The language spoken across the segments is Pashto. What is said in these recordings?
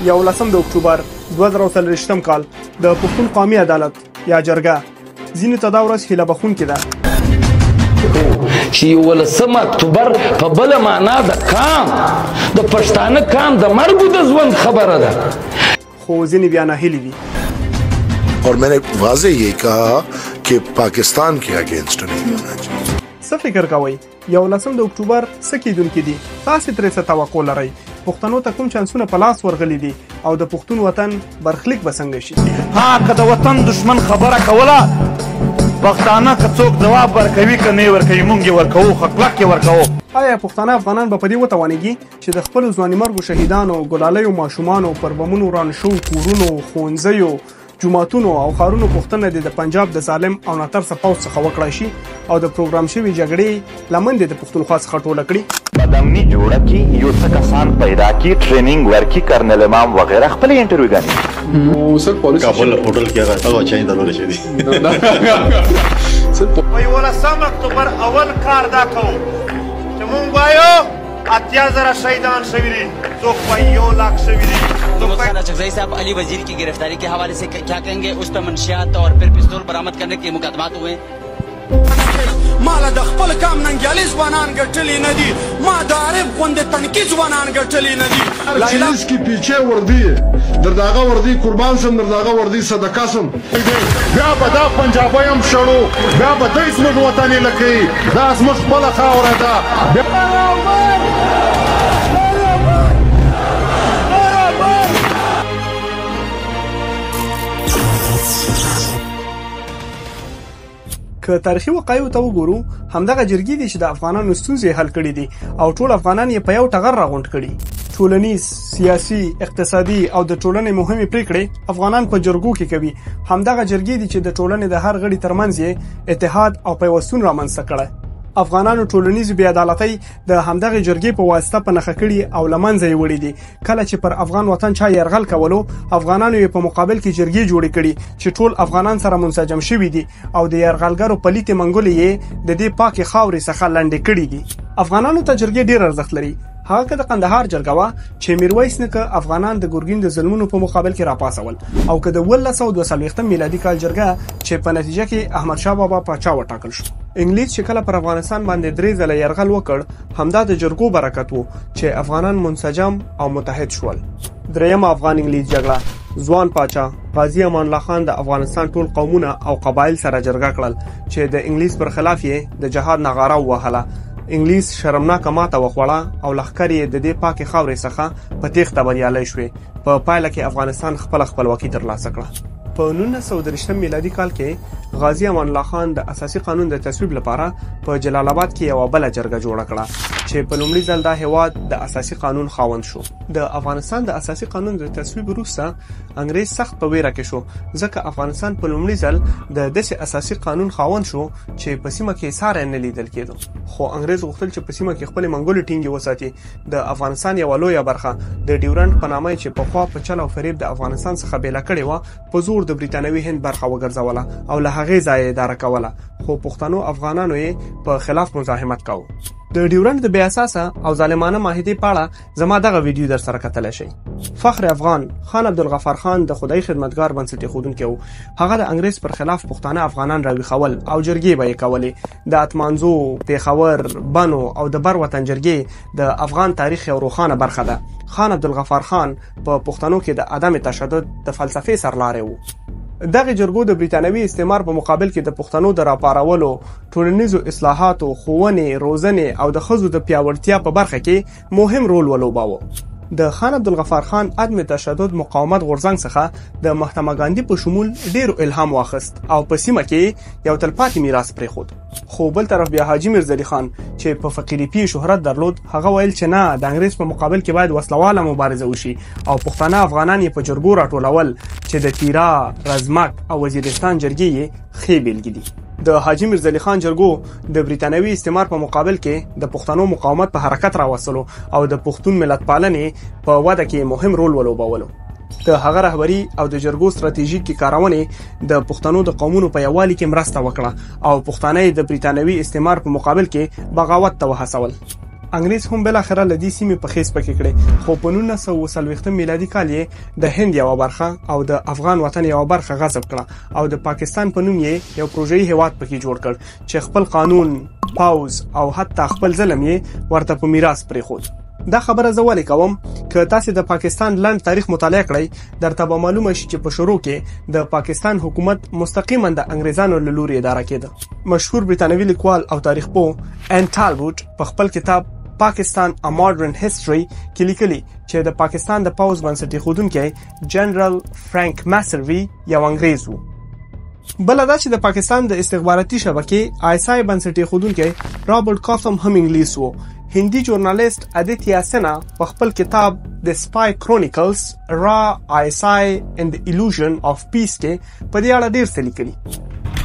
11 د اکتوبر 2023 کال د پښتون قومي عدالت یا جرګه ځینې ته دا ورځ هیله بخښونکې ده چې 11 اکتوبر په بله معنا د کام د پښتانه کام د مرګ د ژوند خبره ده خو ځینې بیا ناهیلي دي और मैंने वाज़े ये कहा कि पाकिस्तान के अगेंस्ट नहीं होना चाहिए څه فکر کوئ 11 د اکتوبر څه کیدونکي دي تاسې ترې څه توقع لرئ پښتنو ته کوم چانسونه په لاس ورغلي دي او د پښتون وطن برخلیک به څنګه شي ها که د وطن دشمن خبره کوله پښتانه که څوک ځواب ورکوي که نه ورکوي مونږ یې ورکوو خو کلک یې ورکوو آیا پښتانه افغانان به په دې وتوانېږي چې د خپلو ځواني مرګو شهیدانو ګلالیو ماشومانو پر بمونو وران شوو کورونو ښوونځیو جوماتونو او ښارونو پوښتنه د پنجاب د ظالم او ناترسه پوځ څخه وکړای شي او د پروګرام شوي جګړې لمن د پښتونخوا څخه ټوله کړي بدامني جوړه کړي یو څه کسان پیدا کړي ټریننګ ورکړي کرنل امام وغیرہ خپلې انټرویوګانې نو سر پولیس کابل هوټل کې هغه چای درول شي دي سر په 11 اکتوبر اول کار دا کوو چې مونږ وایو 80,000 شهیدان شوي دي څوک وایي 1 लाख شوي دي खाना चकजई साहब अली वजीर की गिरफ्तारी के हवाले से क्या कहेंगे उस पर मंशियात और फिर पिस्तौल बरामद करने के मुकदमात हुए مالا د خپل کام ننګیالي ځوانان ګټلي نه دي ما د عارف غوندې تنکي ځوانان ګټلي نه دي چیز کی پیچھے وردی در داغه وردی قربان سم در داغه وردی صدقه سم بیا به دا پنجابی هم شړو بیا به دی زموږ وطن یې لکوي دا زموږ خپله خاوره ده که تاریخي وقایعو ته وګورو همدغه جرګې دي چې د افغانانو ستونزې حل کړي دي او ټول افغانان یې په یو ټغر راغونډ کړي ټولنیز سیاسي اقتصادي او د ټولنې مهمې پریکړې افغانان په جرګو کې کوي همدغه جرګې دي چې د ټولنې د هر غړي ترمنځ یې اتحاد او پیوستون رامنځته کړی افغانانو ټولنیز بې عدالتۍ د همدغه جرګې په واسطه په نښه کړي او له منځه یې وړي دي کله چې پر افغان وطن چا یرغل کولو افغانانو یې په مقابل کې جرګې جوړې کړي چې ټول افغانان سره منسجم شوي دي او د یرغلګرو پلیتې منګولې یې د دې پاکې خاورې څخه لنډې کړي دي افغانانو ته جرګې ډېر ارزښت لري هغه که د قندهار جرګه وه چې میرویس نیکه افغانان د ګورګین د ظلمونو په مقابل کې راپاڅول او که د 1942 میلادي کال جرګه چې په نتیجه کې احمدشاه بابا پاچا وټاکل شو انګلیس چې کله پر افغانستان باندې 3 ځله یرغل وکړ همدا د جرګو برکت وو چې افغانان منسجم او متحد شول درېیمه افغان انګلیس جګړه ځوان پاچا غازی امان الله خان د افغانستان ټول قومونه او قبایل سره جرګه کړل چې د انګلیس پر خلاف یې د جهاد نغاره ووهله انګلیس شرمناکه ماته وخوړه او لښکر یې د دې پاکې خاورې څخه په تیښته بریالی شوې په پایله کې افغانستان خپله خپلواکي ترلاسه کړه په 1923 میلادي کال کې غازی امان الله خان د اساسي قانون د تصویب لپاره په جلال آباد کې یوه بله جرګه جوړه کړه چې په لومړي ځل دا هیواد د اساسي قانون خاوند شو د افغانستان د اساسي قانون د تصویب وروسته انګریز سخت په ویره کې شو ځکه افغانستان په لومړي ځل د داسې اساسي قانون خاوند شو چې په سیمه کې ساری نه لیدل کېدو خو انګریز غوښتل چې په سیمه کې خپلې منګولې ټینګې وساتي د افغانستان یوه لویه برخه د ډیورنډ په نامه چې پخوا په چل او فریب د افغانستان څخه بیله کړې وه په زور د برټانوي هند برخه وګرځوله او له هغې ځایه اداره کوله خو پښتنو افغانانو یې په خلاف مزاحمت کاوه د ډیورنډ د بې اساسه او ظالمانه معاهدې په اړه زما دغه ویډیو در سره کتلی شئ فخر افغان خان عبدالغفار خان د خدای خدمتګار بنسټ ایښودونکی و هغه د انګریز پر خلاف پښتانه افغانان راویښول او جرګې به یې کولې د اتمانزو پېښور بنو او د بر وطن جرګې د افغان تاریخ یو روښانه برخه ده خان عبدالغفار خان په پښتنو کې د عدم تشدد د فلسفې سرلاری و دغه جرګو د برټانوي استعمار په مقابل کې د پښتنو د راپارولو ټولنیزو اصلاحاتو ښوونې روزنې او د ښځو د پیاوړتیا په برخه کې مهم رول ولوباوه د خان عبدالغفار خان عدم تشدد مقاومت غورځنګ څخه د مهاتما ګاندي په شمول ډیرو الهام واخیست او په سیمه کې یو تلپاتې میراث پرېښود خو بل طرف بیا حاجي میرزلي خان چې په فقیري پی شهرت درلود هغه ویل چې نه د انګریز په مقابل کې باید وسلواله مبارزه وشي او پښتانه افغانان یې په جرګو راټولول چې د تیرا رزمک او وزیرستان جرګې یې ښې بېلګې دي د حاجي میرزلي خان جرګو د برټانوي استعمار په مقابل کې د پښتنو مقاومت په حرکت راوستلو او د پښتون ملت پالنې په وده کې مهم رول ولوبولو د هغه رهبري او د جرګو ستراتیژیکې کارونې د پښتنو د قومونو په یووالي کې مرسته وکړه او پښتانه د برټانوي استعمار په مقابل کې بغاوت ته وهڅول انګریز هم بل اخره لدی سیمې په خېس پکې کړې خو په 1940 میلادي کال یې د هند یو برخه او د افغان وطن یو برخه غصب کړه او د پاکستان په نوم یې یو پروژې هیواد پکې جوړ کړ چې خپل قانون، پاوز او حتی خپل ظلم یې ورته په میراث پرېښود. دا خبره زه ولې کوم که تاسو د پاکستان لنډ تاریخ مطالعه کړئ درته به معلومه شي چې په شروع کې د پاکستان حکومت مستقیما د انګریزانو له لوري اداره کېده. مشهور بریتانوي لیکوال او تاریخ پوه ان ټالبوت په خپل کتاب پاکستان ا ماډرن هیستوري کې لیکلي چې د پاکستان د پاوز بنسټ ایښودونکی جنرال فرانک ماسروي یو انګریز و. بل دا چې د پاکستان د استخباراتي شبکې آیسای بنسټ ایښودونکی رابرټ کاثم هم انګلیس و. هندي ژورنالیست ادیتیا سنا په خپل کتاب د سپای کرونیکلز را آیسای اند د ایلوژن اف پیس کې په دې اړه ډیر څه لیکلي.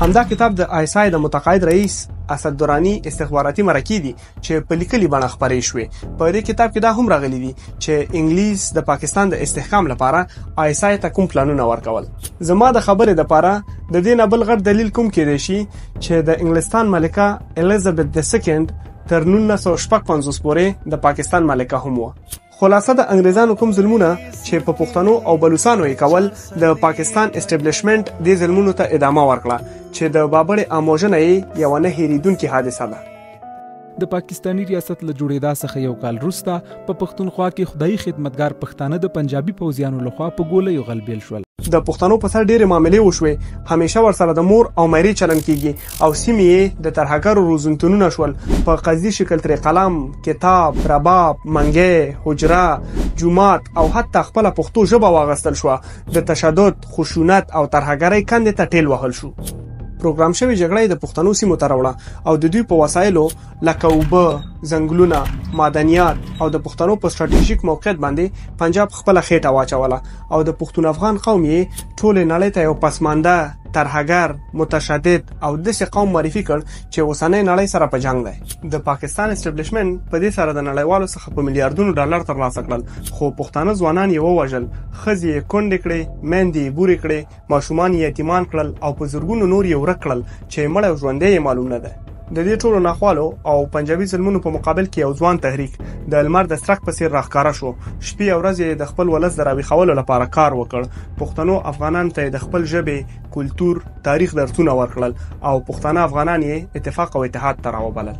همدا کتاب د آیسای د متقاعد رئیس اسد درانی استخباراتي مرکې دي چې په لیکلي بڼه خبرې شوې. په دې کتاب کې دا هم راغلي دي چې انګلیس د پاکستان د استحکام لپاره آیسای ته کوم پلانونه ورکول. زما د خبرې لپاره د دې نه بل غټ دلیل کوم کېدای شي چې د انګلستان ملکه الیزابت د سیکنډ تر 1955 پورې د پاکستان ملکه هم و. خلاصه د انګریزانو کوم ظلمونه چې په پښتنو او بلوچستانو یې کول د پاکستان اسټابلیشمنت د ظلمونو ته ادامه ورکړه چې د بابړې اموژنه یې یو نه هېریدونکې حادثه ده. د پاکستانی ریاست له جوړېدا څخه یو کال وروسته په پښتونخوا کې خدایي خدمتګار پښتانه د پنجابي پوځیانو لخوا په ګولیو غلبیل شول. د پښتنو په سر ډېرې معاملې وشوې. همیشه ورسره د مور او مېرې چلن کیږي او سیمې یې د ترهګرو روزنتونونه شول. په قصدي شکل ترې قلم، کتاب، رباب، منګی، حجره، جومات او حتی خپله پښتو ژبه واغستل شوه. د تشدد، خشونت او ترهګرۍ کندې ته ټېل وهل شو. پروګرام شوی جګړه د پښتنو سیمو ته راوړه او د دوی په وسایلو لکه اوبه، ځنګلونه، معدنیات او د پښتنو په ستراتیژیک موقعیت باندې پنجاب خپله خېټه واچوله او د پښتون افغان قوم یې ټولې نړۍ ته یو پسمانده، ترهګر، متشدد او داسې قوم معرفي کړ چې اوسنۍ نړۍ سره په جنګ دی. د پاکستان اسټابلیشمنت په دې سره د نړیوالو څخه په میلیارډونو ډالر ترلاسه کړل خو پښتانه ځوانان یې ووژل، ښځې یې کونډې کړې، میندې یې بورې کړې، ماشومان یې یتیمان کړل او په زرګونو نور یې ورک کړل چې مړی او ژوندی یې معلوم نه دی. د دې ټولو ناخوالو او پنجابي ظلمونو په مقابل کې یو ځوان تحریک د لمر د څرک په څیر راښکاره شو. شپې او ورځې د خپل ولس د راویښولو لپاره کار وکړ. پښتنو افغانانو ته د خپل ژبې، کلتور، تاریخ درسونه ورکړل او پښتانه افغانان یې اتفاق او اتحاد ته راوبلل.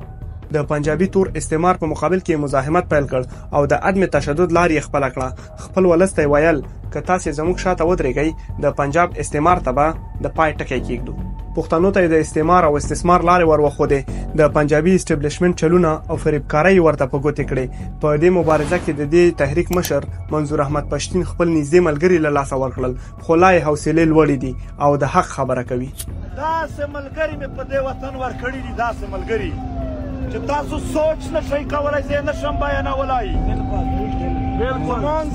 د پنجابي تور استعمار په مقابل کې مزاحمت پیل کړ او د عدم تشدد لار یې خپله کړه. خپل ولس ته ویل که تاسې زموږ شاته ودرېږئ د پنجاب استعمار ته به د پای ټکی کېږدو. پښتنو ته د استعمار او استثمار لارې ور وښودې. د پنجابي اسټابلیشمنت چلونه او فریبکارۍ ورته په ګوتې کړې. په دې مبارزه کې د دې تحریک مشر منظور احمد پښتین خپل نږدې ملګري له لاسه ورکړل خو لا یې حوصلې لوړې دي او د حق خبره کوي. داسې ملګري مې په دې وطن ورکړي دي، داسې ملګري چې تاسو سوچ نشئ کولی، زه نشم بیانولی.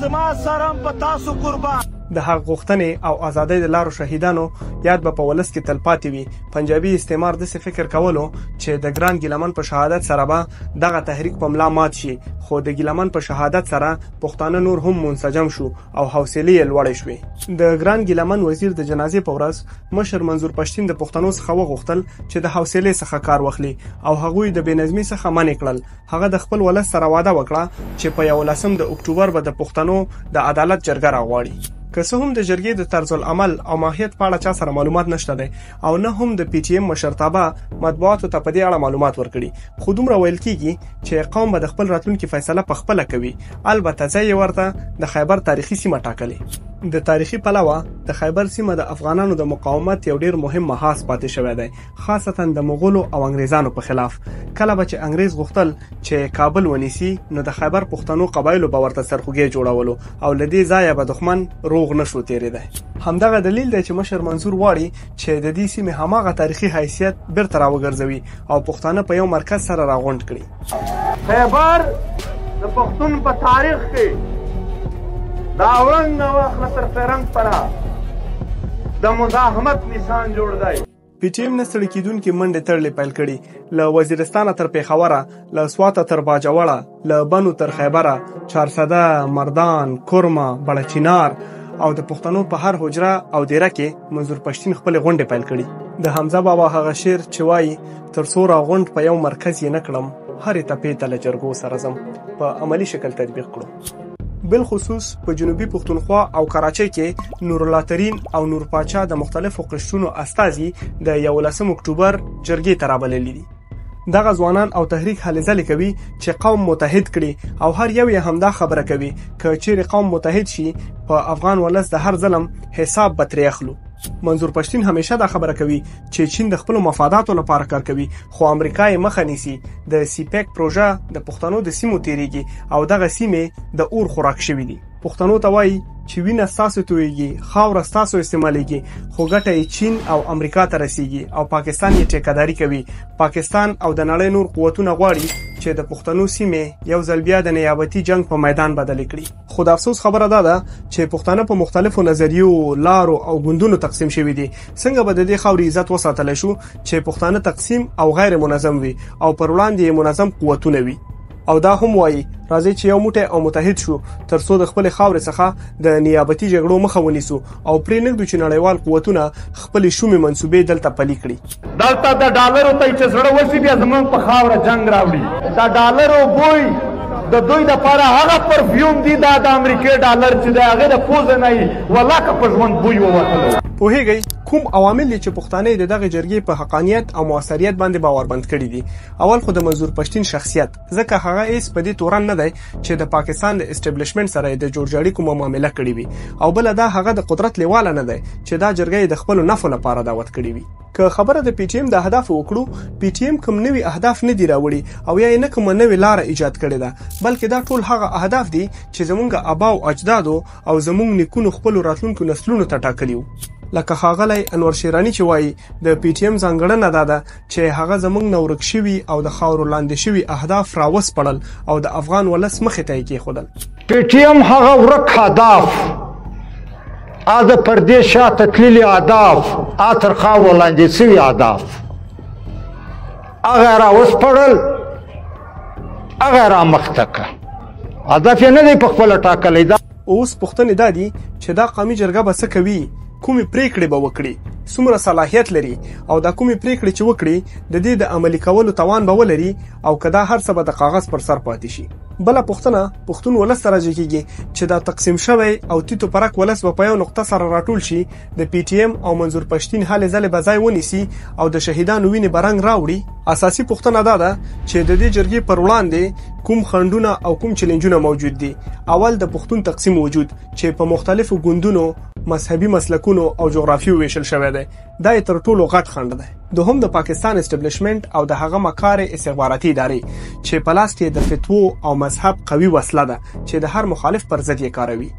زما سره هم په تاسو قربان. د حق غوښتنې او ازادۍ د لارو شهیدانو یاد به په ولس کې تلپاتې وي. پنجابي استعمار داسې فکر کولو چې د ګران ګیلمن په شهادت سره به دغه تحریک په ملا مات شي خو د ګیلمن په شهادت سره پښتانه نور هم منسجم شو او حوصلې یې لوړې شوې. د ګران ګیلمن وزیر د جنازې په ورځ مشر منظور پښتین د پښتنو څخه وغوښتل چې د حوصلې څخه کار واخلي او هغوی د بېنظمۍ څخه منع کړل. هغه د خپل ولس سره وعده وکړه چې په 11 د اکتوبر به د پښتنو د عدالت جرګه راغواړي. که څه هم د جرګې د طرز العمل او ماهیت په اړه چا سره معلومات نشته دی او نه هم د پی ټی ایم مشرتابه مطبوعاتو ته په دې اړه معلومات ورکړي خو دومره ویل کیږي چې قوم به د خپل راتلونکي فیصله په خپله کوي. البته ځای یې ورته د خیبر تاریخي سیمه ټاکلې. د تاریخي پلوه د خیبر سیمه د افغانانو د مقاومت یو ډیر مهم محاذ پاتې شوی دی، خاصتا د مغولو او انګریزانو په خلاف. کله به چې انګریز غوښتل چې کابل ونیسي نو د خیبر پښتنو قبایلو به ورته سرخوږی جوړولو او له دې ځایه به دښمن روغ نشو تېرېدی. همدغه دلیل دی چې مشر منصور غواړي چې د دې سیمې هماغه تاریخي حیثیت بیرته راوګرځوي او پښتانه په یو مرکز سره راغونډ کړي. خیبر د پښتون په تاریخ کې دا اورنګ نواخله تر فرنګ پره د مزاحمت نشان جوړ دی. پی ټی ایم نه ستړي کېدونکې منډې تړلې پیل کړي. له وزیرستانه تر پیښوره، له سواته تر باجوړه، له بنو تر خیبره، چارسده، مردان، کرمه، بړچینار او د پښتنو په هر حجره او دیره کې منظور پښتین خپل غونډې پیل کړي. د حمزه بابا هغه شعر چې وایي تر څو راغونډ په یو مرکز یې نه کړم هرې تپې ته له جرګو سره ځم په عملی شکل تطبیق کړو. بالخصوص په جنوبي پښتونخوا او کراچۍ کې نور الله ترین او نور پاچا د مختلفو قشرونو استازي د 11 اکتوبر جرګې ته رابللي دي. دغه ځوانان او تحریک هلې ځلې کوي چې قوم متحد کړي او هر یو یې همدا خبره کوي که چیرې قوم متحد شي په افغان ولس د هر ظلم حساب به ترې اخلو. منظور پښتین همیشه دا خبره کوي چې چین د خپل مفاداتو لپاره کار کوي خو امریکا یې مخه نیسي. د سیپیک پروژه د پښتنو د سیمو تیریږي او دغه سیمې د اور خوراک شوي دي. پښتنو ته وایي چې وینه ستاسو تویږي خاوره ستاسو استعمالیږي خو ګټه یې چین او امریکا ته رسیږي او پاکستان یې ټیکهداري کوي. پاکستان او د نړۍ نور قوتونه غواړي چې د پښتنو سیمې یو ځل بیا د نیابتي جنگ په میدان بدل کړي. خو د افسوس خبره ده چې پښتانه په مختلفو نظریو لارو او ګوندونو تقسیم شوي دي. څنګه به د دې خاورې عزت وساتل شو چې پښتانه تقسیم او غیر منظم وي او پر وړاندې منظم قوتونه وي. او دا هم وایي راځي چې یو موټی او متحد شو ترڅو د خپل خاورې څخه د نیابتي جګړو مخه ونیسو او پرې نږدو چې نړیوال قوتونه خپل شومې منسوبې دلته پلي کړي. دلته د ډالرو ته چې زړه وشي بیا زموږ په خاوره جنگ راوړي. دا ډالرو بوی د دوی لپاره هغه پرفیوم دی دا د امریکای ډالر چې د هغه د پوزه نه وي ولاکه په ژوند بوی ووتلو. پوهیږئ کوم عوامل چې پښتانه د دغه جرګې په حقانیت او موثریت باندې باورمند کړي دي؟ اول خو د منظور پښتین شخصیت، ځکه هغه هیڅ په دې تورن نه دی چې د پاکستان د اسټابلیشمنت سره د جوړجاړي کومه معامله کړې وي، او بل دا هغه د قدرت لیواله نه دی چې دا جرګې د خپل نفع لپاره دعوت کړي وي. که خبره د پی ټی ایم د اهداف وکړو، پی ټی ایم کوم نوي اهداف نه دی راوړي او یا نه کوم نوې لار ایجاد کړې ده، بلکې دا ټول هغه اهداف دي چې زمونږ آبا او اجدادو او زمونږ نیکونو خپل راتلونکو نسلونو ته ټاکلي وو. لکه ښاغلی انور شیرانی چې وایي د پی ټی ایم ځانګړنه دا ده چې هغه زمونږ نه ورک شوي او د خاورو لاندې شوي اهداف راوسپړل او د افغان ولس مخې ته یې کېښودل. پی ټی ایم هغه ورک اهداف د پردې شاته تللي اهداف تر خاورو لاندې شوي اهداف هغه راوسپړل، هغه رامخته کړه. هدف یې نه دی په خپله ټاکلی. اوس پوښتنې دا دي چې دا قومي جرګه به څه کوي، کومې پریکړې به وکړي، څومره صلاحیت لري او دا کومې پریکړې چې وکړي د دې د عملي کولو توان به ولري او که دا هر څه به د کاغذ پر سر پاتې شي. بله پوښتنه پښتون ولس ته راجع کېږي چې دا تقسیم شوی او تیتو پرک ولس به په یو نقطه سره راټول شي، د پی ټی ایم او منظور پښتین هلې ځلې به ځای ونیسي او د شهیدانو وینې به رنګ راوړي. اساسي پوښتنه دا ده چې د دې جرګې پر وړاندې کوم خنډونه او کوم چیلنجونه موجود دي. اول د پښتون تقسیم وجود چې په مختلفو ګوندونو، مذهبي مسلکونو او جغرافیو ویشل شوی دی، دا یې تر ټولو غټ خنډ دی. دوهم د پاکستان اسټابلیشمنت او د هغه مکارې استخباراتي ادارې چې په لاس کې د فتوو او مذهب قوي وسله ده چې د هر مخالف پر ضد یې کاروي.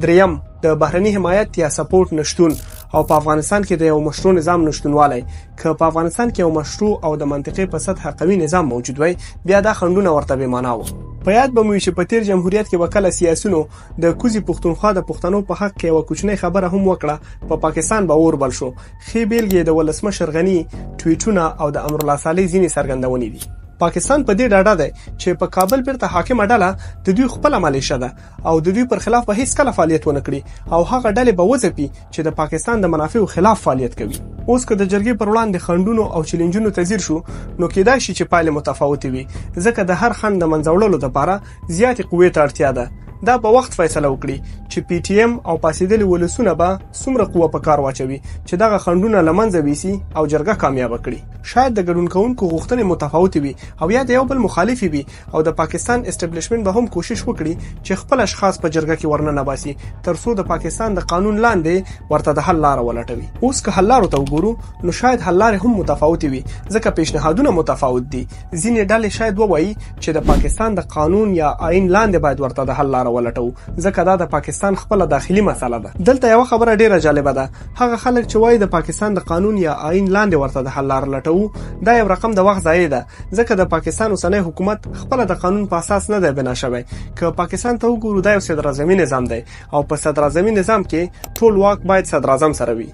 دریم د بهرني حمایت یا سپورټ نشتون او په افغانستان کې د یو مشروع نظام نشتونوالی. که په افغانستان کې یو مشروع او د منطقې په سطح قوي نظام موجود وای، بیا دا خنډونه ورته بې معنا وو. په یاد به مو وي چې په تیر جمهوریت کې به کله سیاسیونو د کوزي پښتونخوا د پښتنو په حق کې یوه کوچنۍ خبره هم وکړه، په پاکستان به اور بل شو. ښې بیلګې د ولسمشر غني ټویټونه او د امرالله صالح ځینې څرګندونې دي. پاکستان په دې ډاډه دی چې په کابل بیرته حاکمه ډله د دوی خپله مالیشه ده او د دوی پر خلاف به هیڅ کله فعالیت ونه کړي او هغه ډلې به وځپي چې د پاکستان د منافعو خلاف فعالیت کوي. اوس که د جرګې پر وړاندې خنډونو او چیلنجونو ته ځیر شو، نو کېدای شي چې پایلې متفاوتې وي، ځکه د هر خنډ د منځه وړلو لپاره زیاتې قوې ته اړتیا ده. دا په وخت فیصله وکړي چې پی ټی ایم او پاسېدلي ولسونه به څومره قوه په کار واچوي چې دغه خنډونه له منځه ویسي او جرګه کامیابه کړي. شاید د ګډون کوونکو غوښتنې متفاوتې وي او یا د یو بل مخالفې وي او د پاکستان اسټابلیشمنت به هم کوشش وکړي چې خپل اشخاص په جرګه کې ورننه باسي ترڅو د پاکستان د قانون لاندې ورته د حل لاره ولټوي. اوس که حل لارو ته وګورو، نو شاید حل لارې هم متفاوتې وي ځکه پیشنهادونه متفاوت دي. ځینې ډلې شاید ووایي چې د پاکستان د قانون یا آئین لاندې باید ورته د حل لاره ولټو، ځکه دا د پاکستان خپله داخلي مسله ده. دلته یو خبره ډیره جالبه ده. هغه خلک چې وایي د پاکستان د قانون یا آئین لاندې ورته د حل لاره لټوو، دا یو رقم د وخت ضایع ده، ځکه د پاکستان اوسنی حکومت خپله د قانون په اساس نه دی بنا شوی. که پاکستان ته وګورو، دا یو صدراعظمي نظام دی او په صدراعظمي نظام کې ټول واک باید صدراعظم سره وي.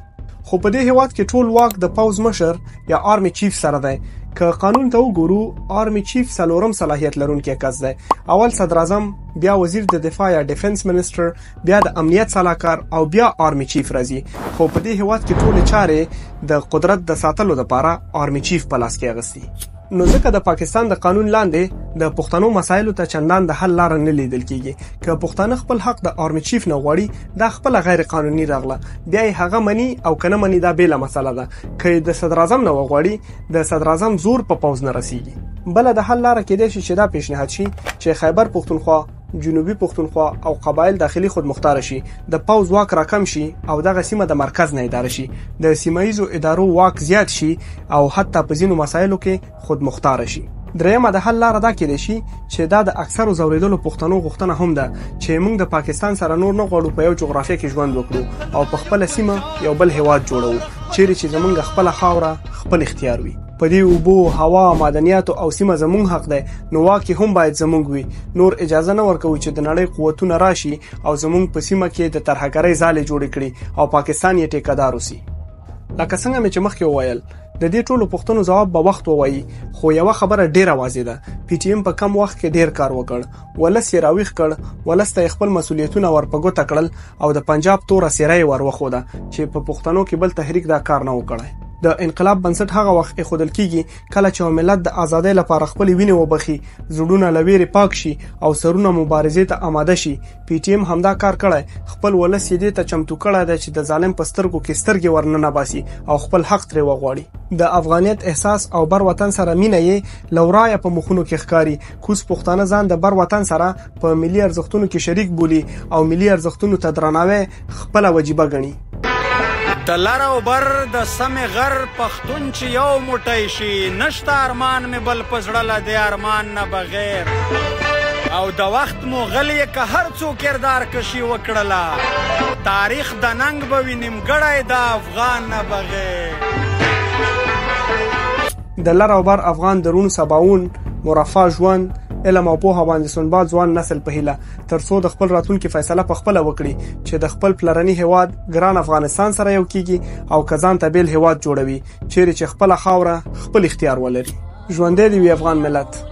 خو په دې هیواد کې ټول واک د پوځ مشر یا آرمی چیف سره دی. که قانون ته وګورو، آرمی چیف څلورم صلاحیت لرونکی کس دی. اول صدراعظم، بیا وزیر د دفاع یا ډیفنس منسټر، بیا د امنیت سلاکار او بیا آرمی چیف راځي. خو په دې هیواد کې ټولې چارې د قدرت د ساتلو لپاره آرمی چیف په لاس کې اخیستي. نو ځکه د پاکستان د قانون لاندې د پښتنو مسایلو ته چندان د حل لار نه لیدل کیږي که پښتانه خپل حق د آرمی چیف نه غواړي دا خپل غیر قانوني راغله بیا یې هغه مني او کنه مني دا بیله مسله ده که د صدر اعظم نه غواړي د صدر اعظم زور په پوز نه رسیږي بل د حل لار کېدای شي چې دا پیشنهاد شي چې خیبر پښتونخوا جنوبي پښتونخوا او قبایل داخلي خود مختار شي د پوز واک راکم شي او دغه سیمه د مرکز نه اداره شي د سیمایزو ادارو واک زیات شي او حتی په ځینو مسایلو کې خود مختار شي درېمه د حل لار دا کېدای شي چې دا د اکثرو زوریدلو پښتنو غوښتنه هم ده چې موږ د پاکستان سره نور نه غواړو په یو جغرافیه کې ژوند وکړو او په خپل سیمه یو بل هیواد جوړو چیرې چې زمونږ خپل خاوره خپل اختیار وي په دې اوبو هوا معدنیات او سیمه زمونږ حق ده نو واکي هم باید زمونږ وي نور اجازه نه ورکوي چې د نړۍ قوتونه راشي او زمونږ په سیمه کې د ترهګرۍ ځالې جوړې کړي او پاکستان یې ټیکهدار وسی لکه څنګه مې چې مخکې وویل د دې ټولو پوښتنو جواب به وخت ووایي خو یوه خبره ډیره واضح ده پی ټی ایم په کم وخت کې ډیر کار وکړ ولس یې راویښ کړ ولس ته خپل مسولیتونه ورپګوته کړل او د پنجاب توره څیره یې وروښوده چې په پښتنو کې بل تحریک دا کار نه وکړي د انقلاب بنسټ هغه وخت ایښودل کیږي کله چې ملت د ازادۍ لپاره خپل وینې وبخي زړونه لويري پاک شي او سرونه مبارزې ته آماده شي پی ټی ایم همدا کار کړی خپل ولس یې دې ته چمتو کړی دی چې د ظالم په سترګو کې سترګې ورننه باسي او خپل حق ترې وغواړي د افغانیت احساس او بر وطن سره مینه یې لورایه په مخونو کې ښکاری کوس پښتانه ځان د بر وطن سره په ملي ارزښتونو کې شریک بولی او ملي ارزښتونو ته درناوی خپل وجیبه ګڼي د لر او بر د سمې غر پښتون چې یو موټی شي نشته ارمان مې بل په زړه له دې ارمان نه بغیر او د وخت مغل یې که هر څو کردار کشي وکړله تاریخ د ننګ به وي نیمګړی د افغان نه بغیر د لر او بر افغان درون سباون مرفه ژوند علم او پوهه باندې سنباد ځوان نسل په هیله ترڅو د خپل راتلونکي فیصله په خپل وکړي چې د خپل پلرني هواد ګران افغانستان سره یو کیږي او کزان ته بیل هواد جوړوي چیرې چې خپل خاوره خپل اختیار ولري ژوندې دی وی افغان ملت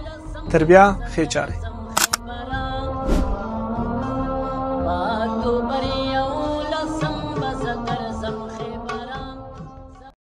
تربیه خې چاره